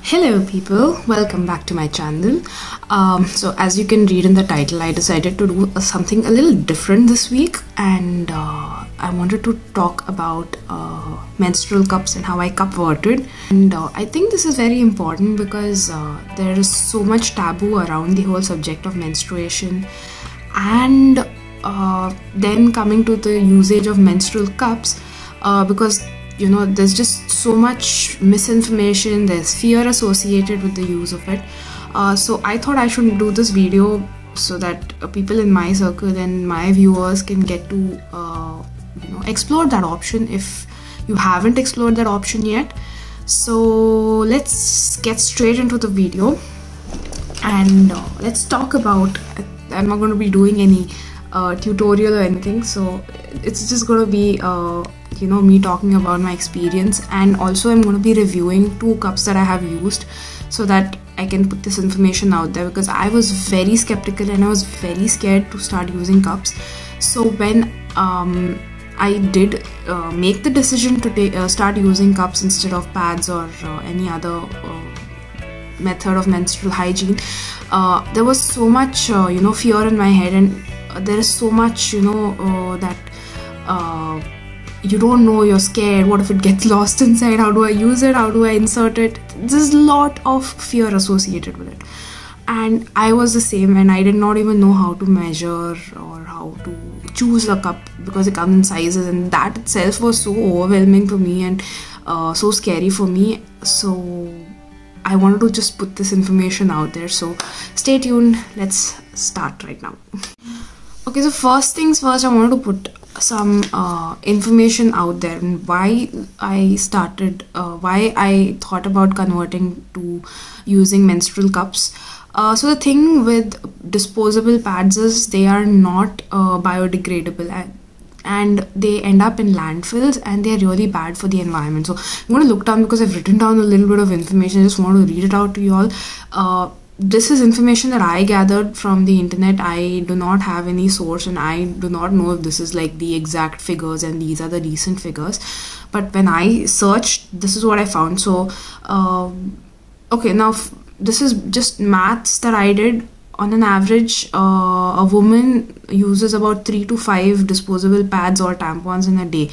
Hello people, welcome back to my channel. So as you can read in the title, I decided to do something a little different this week, and I wanted to talk about menstrual cups and how I cupverted. And I think this is very important because there is so much taboo around the whole subject of menstruation, and then coming to the usage of menstrual cups, because there's just so much misinformation, there's fear associated with the use of it. So I thought I should do this video so that people in my circle and my viewers can get to explore that option if you haven't explored that option yet. So let's get straight into the video, and let's talk about, I'm not going to be doing any tutorial or anything, so it's just going to be me talking about my experience, and also I'm going to be reviewing 2 cups that I have used so that I can put this information out there, because I was very skeptical and I was very scared to start using cups. So when I did make the decision to start using cups instead of pads or any other method of menstrual hygiene, there was so much fear in my head, and there is so much that you don't know, you're scared, what if it gets lost inside, how do I use it, how do I insert it? There's a lot of fear associated with it, and I was the same, and I did not even know how to measure or how to choose a cup because it comes in sizes, and that itself was so overwhelming for me and so scary for me. So I wanted to just put this information out there, so stay tuned. Let's start right now. Okay, so first things first, I wanted to put some information out there and why I started, why I thought about converting to using menstrual cups. So the thing with disposable pads is they are not biodegradable, and they end up in landfills, and they're really bad for the environment. So I'm going to look down because I've written down a little bit of information. I just want to read it out to you all. This is information that I gathered from the internet. I do not have any source, and I do not know if this is like the exact figures and these are the recent figures, but when I searched, this is what I found. So okay, now this is just maths that I did. On an average, a woman uses about 3 to 5 disposable pads or tampons in a day.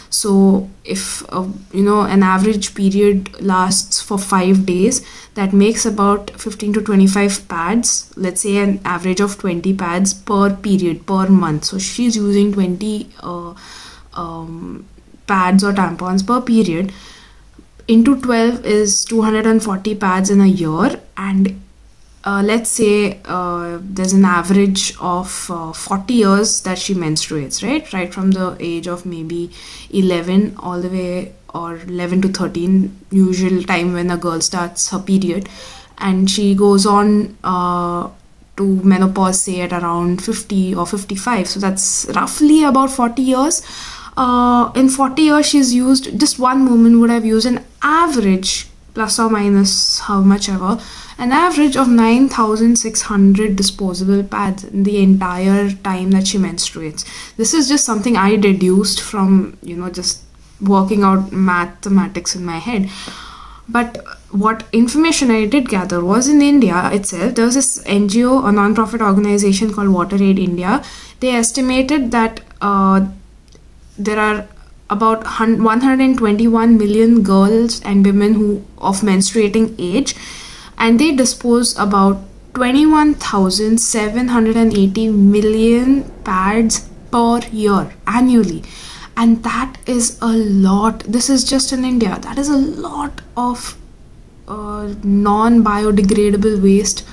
So if an average period lasts for 5 days, that makes about 15 to 25 pads. Let's say an average of 20 pads per period per month. So she's using 20 pads or tampons per period. Into 12 is 240 pads in a year, and let's say there's an average of 40 years that she menstruates, right from the age of maybe 11 all the way, or 11 to 13, usual time when a girl starts her period, and she goes on to menopause, say at around 50 or 55. So that's roughly about 40 years. In 40 years, she's used, just one woman would have used an average, plus or minus how much ever, an average of 9,600 disposable pads in the entire time that she menstruates. This is just something I deduced from just working out mathematics in my head. But what information I did gather was, in India itself, there was this NGO, a non-profit organization called WaterAid India. They estimated that there are about 121 million girls and women who of menstruating age, and they dispose about 21,780 million pads per year annually. And that is a lot. This is just in India. That is a lot of non-biodegradable waste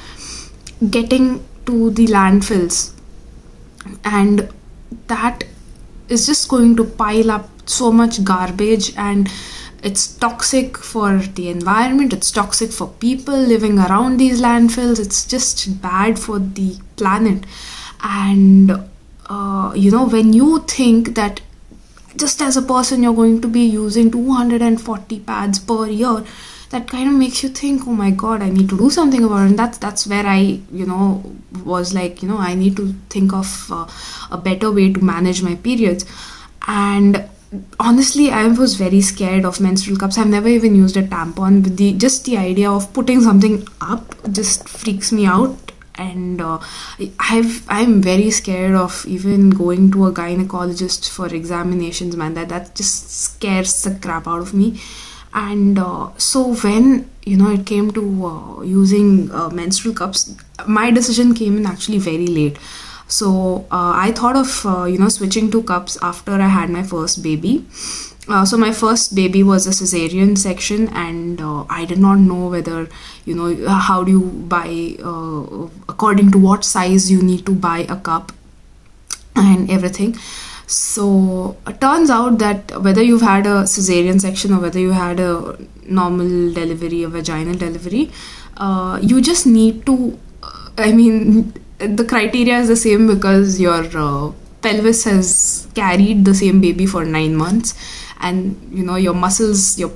getting to the landfills, and that is just going to pile up so much garbage, and it's toxic for the environment, it's toxic for people living around these landfills, it's just bad for the planet. And when you think that just as a person you're going to be using 240 pads per year, that kind of makes you think, oh my god, I need to do something about it. And that's where I was like, I need to think of a better way to manage my periods. And honestly, I was very scared of menstrual cups. I've never even used a tampon. But the idea of putting something up just freaks me out. And I'm very scared of even going to a gynecologist for examinations, man. That just scares the crap out of me. And so when it came to using menstrual cups, my decision came in actually very late. So I thought of switching to cups after I had my first baby. So my first baby was a cesarean section, and I did not know whether, how do you buy, according to what size you need to buy a cup and everything. So it turns out that whether you've had a cesarean section or whether you had a normal delivery, a vaginal delivery, you just need to, the criteria is the same because your pelvis has carried the same baby for 9 months, and your muscles, your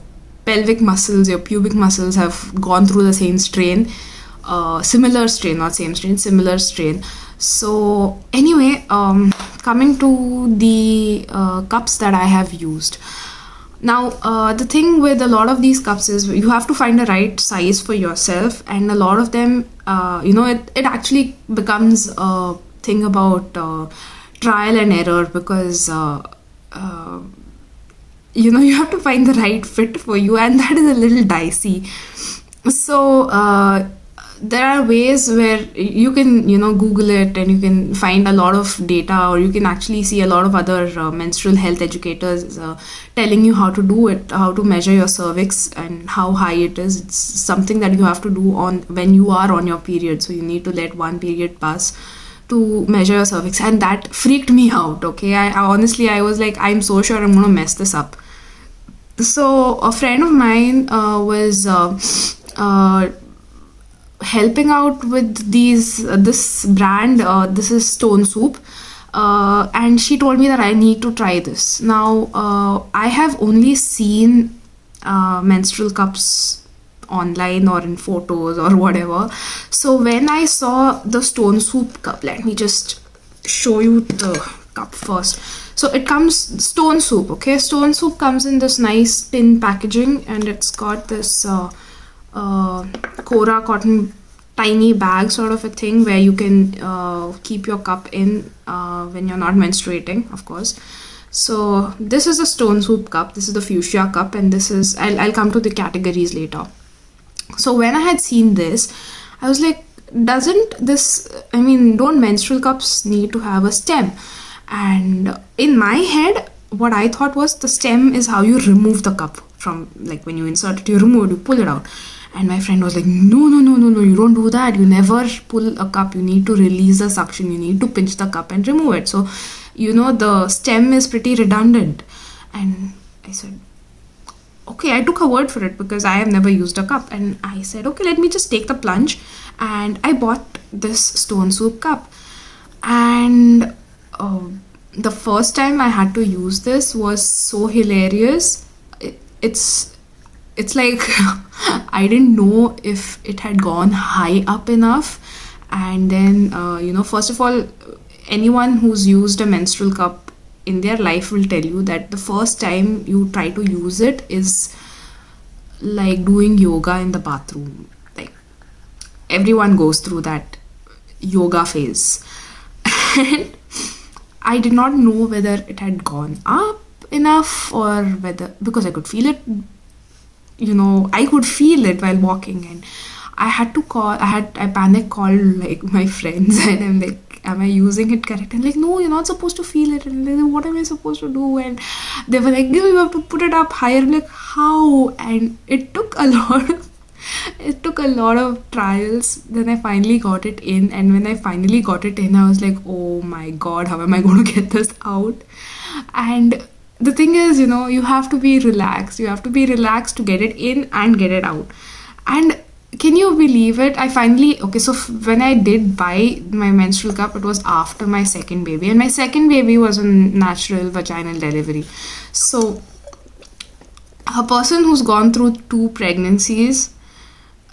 pelvic muscles, your pubic muscles have gone through the same strain, similar strain, not same strain, similar strain. So anyway, coming to the cups that I have used. Now, the thing with a lot of these cups is you have to find the right size for yourself, and a lot of them, it actually becomes a thing about trial and error, because you have to find the right fit for you, and that is a little dicey. So there are ways where you can Google it, and you can find a lot of data, or you can actually see a lot of other menstrual health educators telling you how to do it, how to measure your cervix and how high it is. It's something that you have to do on when you are on your period, so you need to let one period pass to measure your cervix, and that freaked me out. Okay, I honestly, I was like, I'm so sure I'm gonna mess this up. So a friend of mine was helping out with this brand, this is Stonesoup, and she told me that I need to try this. Now I have only seen menstrual cups online or in photos or whatever. So when I saw the Stonesoup cup, let me just show you the cup first. So it comes Stonesoup, okay? Stonesoup comes in this nice tin packaging, and it's got this Cora cotton tiny bag sort of a thing where you can keep your cup in when you're not menstruating, of course. So this is a Stonesoup cup, this is the fuchsia cup, and this is, I'll come to the categories later. So when I had seen this, I was like, don't menstrual cups need to have a stem? And in my head, what I thought was the stem is how you remove the cup from, like when you insert it, you remove it, you pull it out. And my friend was like, no, you don't do that. You never pull a cup. You need to release the suction. You need to pinch the cup and remove it. So, the stem is pretty redundant. And I said, okay, I took her word for it because I have never used a cup. And I said, okay, let me just take the plunge. And I bought this Stonesoup cup. And the first time I had to use this was so hilarious. It's like I didn't know if it had gone high up enough. And then first of all, anyone who's used a menstrual cup in their life will tell you that the first time you try to use it is like doing yoga in the bathroom. Like everyone goes through that yoga phase. And I did not know whether it had gone up enough or whether, because I could feel it, I could feel it while walking, and I had to call, I panic called like my friends, and I'm like, am I using it correct? And like, no, you're not supposed to feel it. And like, what am I supposed to do? And they were like, no, you have to put it up higher. I'm like, how? And it took a lot of trials. Then I finally got it in, and when I finally got it in, I was like, oh my god, how am I going to get this out? And the thing is, you have to be relaxed. You have to be relaxed to get it in and get it out. And can you believe it? I finally, so when I did buy my menstrual cup, it was after my second baby. And my second baby was a natural vaginal delivery. So a person who's gone through 2 pregnancies,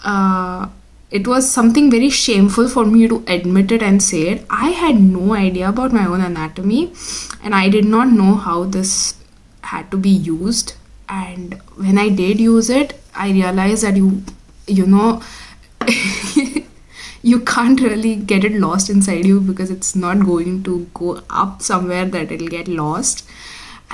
it was something very shameful for me to admit it and say it. I had no idea about my own anatomy, and I did not know how this had to be used, and when I did use it, I realized that you know you can't really get it lost inside you, because it's not going to go up somewhere that it'll get lost,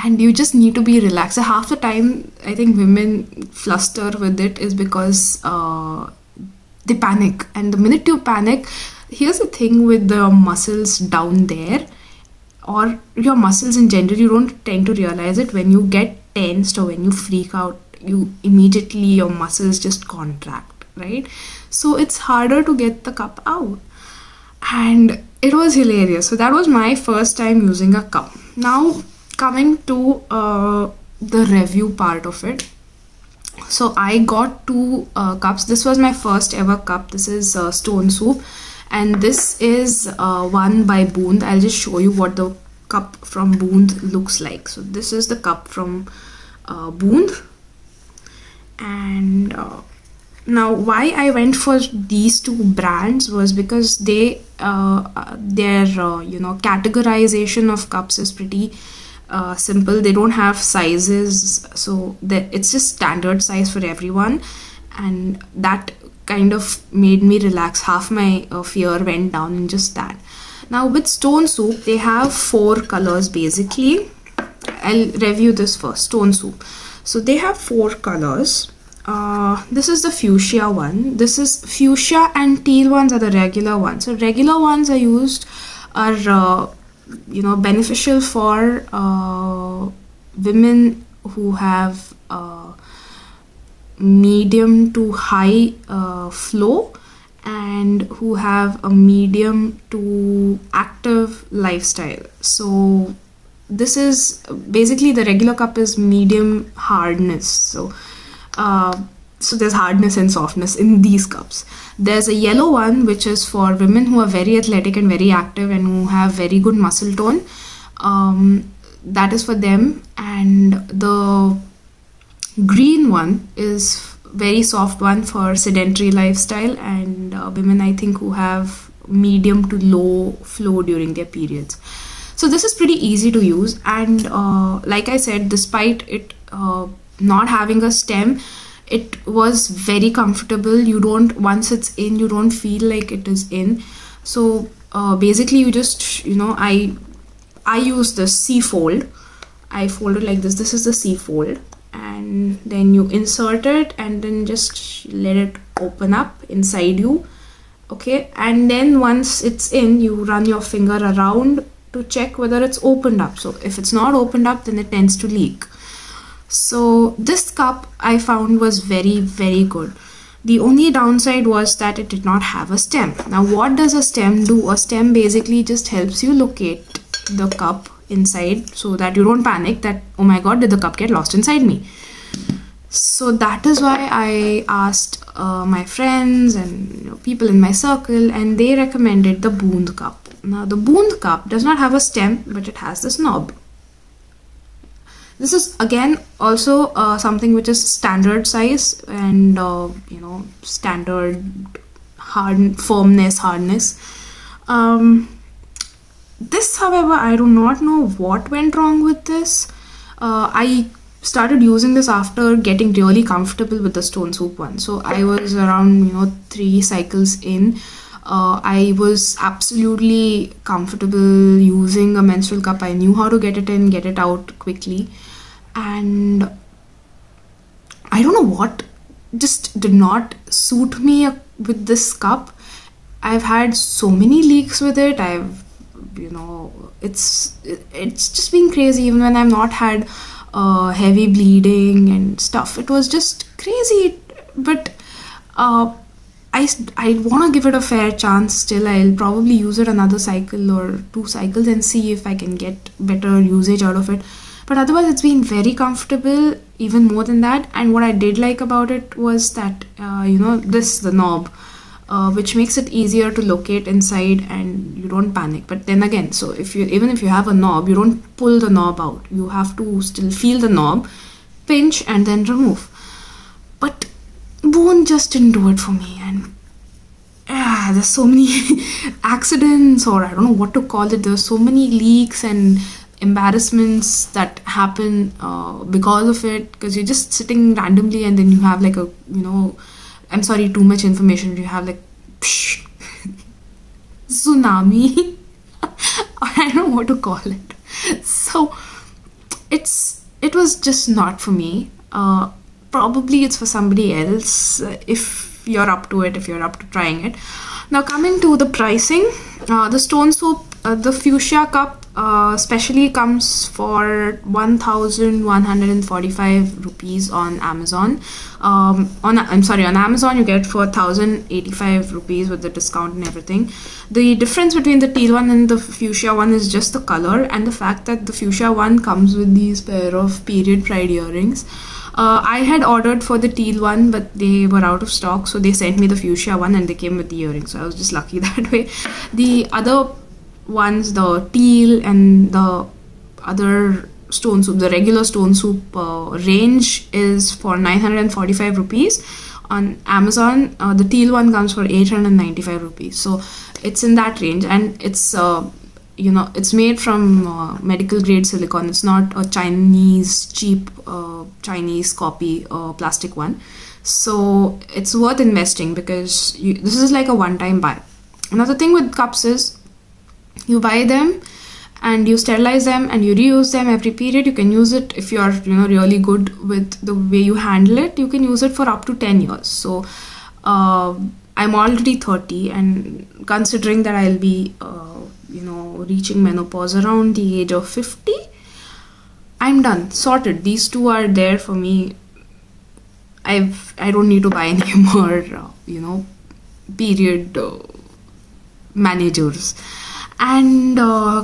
and you just need to be relaxed. So half the time I think women fluster with it is because they panic, and the minute you panic, here's the thing with the muscles down there, or your muscles in general, you don't tend to realize it. When you get tensed or when you freak out, you immediately, your muscles just contract, right? So it's harder to get the cup out, and it was hilarious. So that was my first time using a cup. Now coming to the review part of it. So I got 2 cups. This was my first ever cup. This is Stonesoup, and this is one by Boond. I'll just show you what the cup from Boond looks like. So this is the cup from Boond, and now why I went for these 2 brands was because their categorization of cups is pretty simple. They don't have sizes, so it's just standard size for everyone, and that kind of made me relax. Half my fear went down in just that. Now with Stonesoup, they have 4 colors basically. I'll review this first. Stonesoup. So they have 4 colors. This is the fuchsia one. This is fuchsia, and teal ones are the regular ones. So regular ones are beneficial for women who have medium to high flow, and who have a medium to active lifestyle. So this is basically, the regular cup is medium hardness. So there's hardness and softness in these cups. There's a yellow one, which is for women who are very athletic and very active and who have very good muscle tone. That is for them. And the green one is very soft one for sedentary lifestyle and women, I think, who have medium to low flow during their periods. So this is pretty easy to use, and like I said, despite it not having a stem, it was very comfortable. Once it's in, you don't feel like it is in. So basically you just, I use the C fold. I fold it like this. This is the C fold, and then you insert it and then just let it open up inside you. Okay, and then once it's in, you run your finger around to check whether it's opened up. So if it's not opened up, then it tends to leak. So this cup I found was very, very good. The only downside was that it did not have a stem. Now what does a stem do? A stem basically just helps you locate the cup inside, so that you don't panic that, oh my god, did the cup get lost inside me? So that is why I asked my friends and people in my circle, and they recommended the Boond cup. Now the Boond cup does not have a stem, but it has this knob. This is again also something which is standard size and standard hardness. This, however, I do not know what went wrong with this. I started using this after getting really comfortable with the Stonesoup one. So I was around 3 cycles in. I was absolutely comfortable using a menstrual cup. I knew how to get it in, get it out quickly, and I don't know what just did not suit me with this cup. I've had so many leaks with it. It's just been crazy. Even when I've not had heavy bleeding and stuff, it was just crazy. But I want to give it a fair chance still. I'll probably use it another cycle or 2 cycles and see if I can get better usage out of it. But otherwise, it's been very comfortable, even more than that. And what I did like about it was that, the knob, which makes it easier to locate inside and you don't panic. But then again, so even if you have a knob, you don't pull the knob out. You have to still feel the knob, pinch, and then remove. But Boond just didn't do it for me, and there's so many accidents, or I don't know what to call it. There's so many leaks, and embarrassments that happen because of it, because you're just sitting randomly and then you have like a, I'm sorry, too much information, you have like psh, tsunami. I don't know what to call it. So it was just not for me. Probably it's for somebody else if you're up to it, if you're up to trying it. Now coming to the pricing, the Stonesoup, the Fuchsia cup specially comes for 1,145 rupees on Amazon. On Amazon you get for 1,085 rupees with the discount and everything. The difference between the teal one and the fuchsia one is just the color and the fact that the fuchsia one comes with these pair of period pride earrings. I had ordered for the teal one, but they were out of stock, so they sent me the fuchsia one and they came with the earrings, so I was just lucky that way. The other ones, the teal and the other Stonesoup, the regular Stonesoup range is for 945 rupees. On Amazon, the teal one comes for 895 rupees. So it's in that range, and it's it's made from medical grade silicone. It's not a Chinese cheap Chinese copy plastic one. So it's worth investing because this is like a one-time buy. Another thing with cups is you buy them and you sterilize them and you reuse them every period. You can use it if you're really good with the way you handle it. You can use it for up to 10 years. So I'm already 30, and considering that I'll be reaching menopause around the age of 50, I'm done, sorted. These two are there for me. I don't need to buy any more period managers. And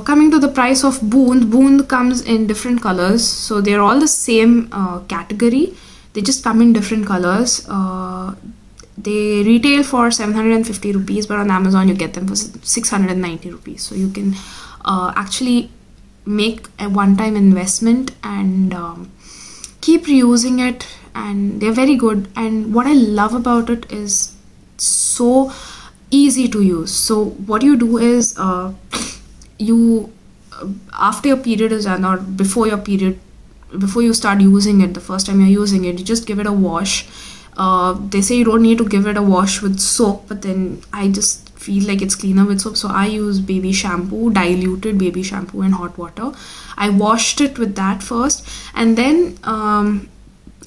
coming to the price of Boond comes in different colors, so they're all the same category, they just come in different colors. They retail for 750 rupees, but on Amazon you get them for 690 rupees. So you can actually make a one-time investment and keep reusing it, and they're very good. And what I love about it is so easy to use. So what you do is after your period is done, or before your period, before you start using it, the first time you're using it, you just give it a wash. They say you don't need to give it a wash with soap, but then I just feel like it's cleaner with soap, so I use baby shampoo, diluted baby shampoo in hot water. I washed it with that first, and then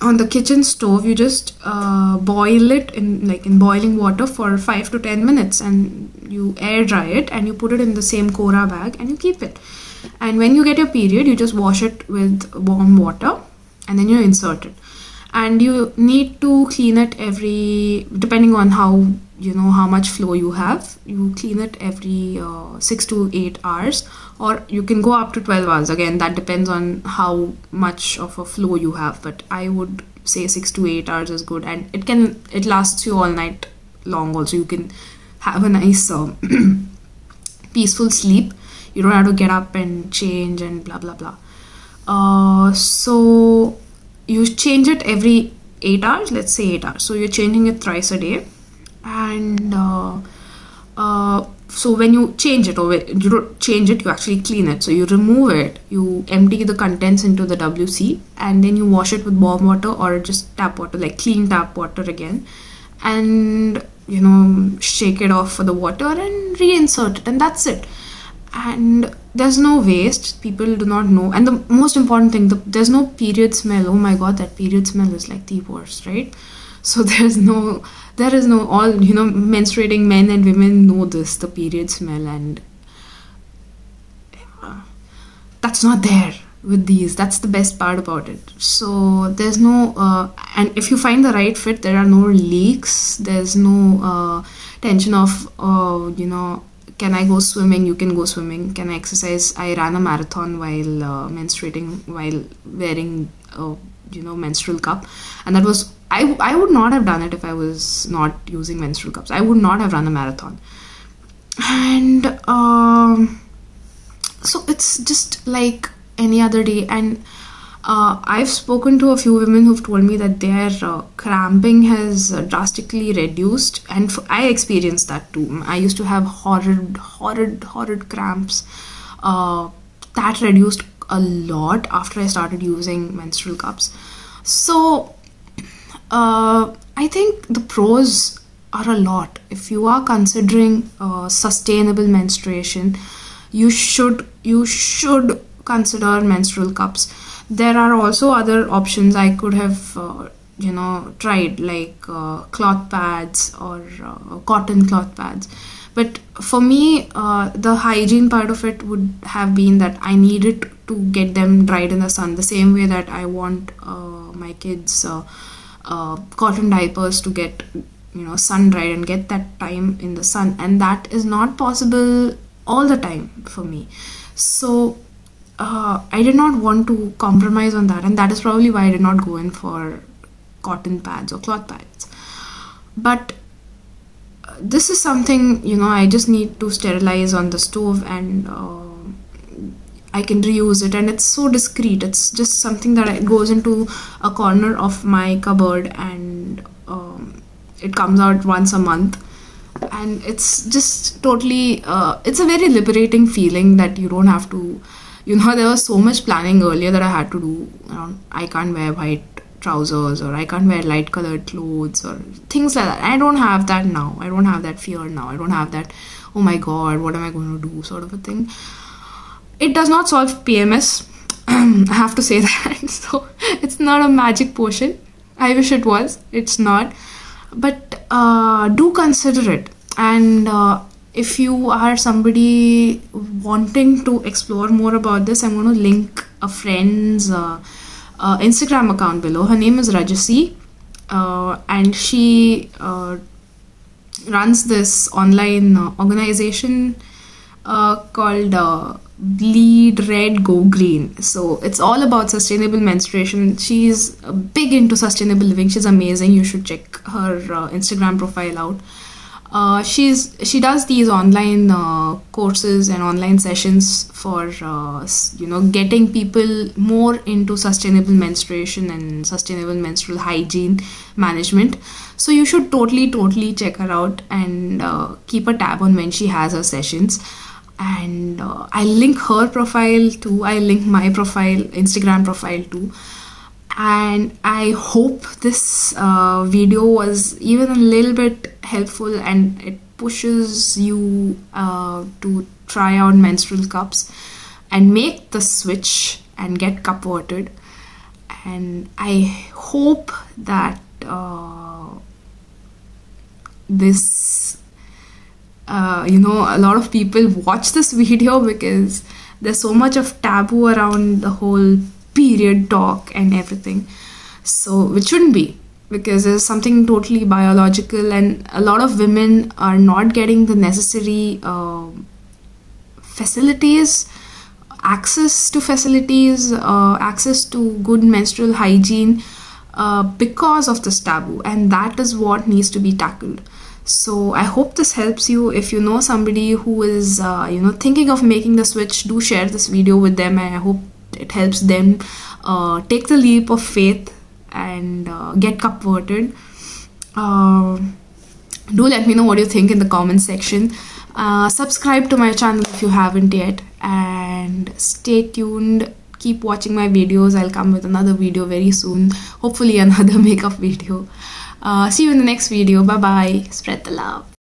on the kitchen stove you just boil it in boiling water for 5 to 10 minutes, and you air dry it and you put it in the same Cora bag and you keep it. And when you get your period, you just wash it with warm water and then you insert it. And you need to clean it depending on how much flow you have, you clean it every 6 to 8 hours, or you can go up to 12 hours. Again, that depends on how much of a flow you have, but I would say 6 to 8 hours is good, and it lasts you all night long also. You can have a nice peaceful sleep. You don't have to get up and change and blah blah blah. So you change it every 8 hours, let's say 8 hours. So you're changing it thrice a day. And so when you change it, or when you don't change it, you actually clean it. So you remove it, you empty the contents into the WC, and then you wash it with warm water or just tap water, like clean tap water again, and shake it off for the water and reinsert it, and that's it. And there's no waste. People do not know. And the most important thing, there's no period smell. Oh my god, that period smell is like the worst, right? So there is no all, menstruating men and women know this, the period smell, and that's not there with these. That's the best part about it. So there's no and if you find the right fit, there are no leaks. There's no tension of can I go swimming? You can go swimming. Can I exercise? I ran a marathon while menstruating, while wearing menstrual cup, and that was I would not have done it if I was not using menstrual cups. I would not have run a marathon. And so it's just like any other day. And I've spoken to a few women who've told me that their cramping has drastically reduced, and I experienced that too. I used to have horrid cramps. That reduced a lot after I started using menstrual cups. So I think the pros are a lot. If you are considering sustainable menstruation, you should consider menstrual cups. There are also other options I could have tried, like cloth pads or cotton cloth pads. But for me, the hygiene part of it would have been that I needed to get them dried in the sun, the same way that I want my kids cotton diapers to get sun dried and get that time in the sun, and that is not possible all the time for me. So I did not want to compromise on that, and that is probably why I did not go in for cotton pads or cloth pads. But this is something I just need to sterilize on the stove, and I can reuse it, and it's so discreet. It's just something that goes into a corner of my cupboard, and it comes out once a month, and it's just totally it's a very liberating feeling that you don't have to there was so much planning earlier that I had to do. I can't wear white trousers, or I can't wear light colored clothes, or things like that. I don't have that now. I don't have that fear now. I don't have that, oh my god, what am I going to do, sort of a thing. It does not solve PMS. I have to say that. So it's not a magic potion. I wish it was. It's not. But do consider it. And if you are somebody wanting to explore more about this, I'm going to link a friend's Instagram account below. Her name is Rajasi, and she runs this online organization called Bleed Red Go Green. So it's all about sustainable menstruation. She's big into sustainable living. She's amazing. You should check her Instagram profile out. She does these online courses and online sessions for getting people more into sustainable menstruation and sustainable menstrual hygiene management. So you should totally check her out, and keep a tab on when she has her sessions. And I'll link her profile too. I'll link my profile, Instagram profile too. And I hope this video was even a little bit helpful, and it pushes you to try out menstrual cups and make the switch and get CUPVERTED. And I hope that this a lot of people watch this video, because there's so much of taboo around the whole period talk and everything, so which shouldn't be, because there's something totally biological, and a lot of women are not getting the necessary facilities, access to facilities, access to good menstrual hygiene because of this taboo, and that is what needs to be tackled. So I hope this helps you. If you know somebody who is thinking of making the switch, do share this video with them, and I hope it helps them take the leap of faith and get CUPVERTED. Do let me know what you think in the comment section. Subscribe to my channel if you haven't yet, and stay tuned. Keep watching my videos. I'll come with another video very soon, hopefully another makeup video. See you in the next video. Bye bye. Spread the love.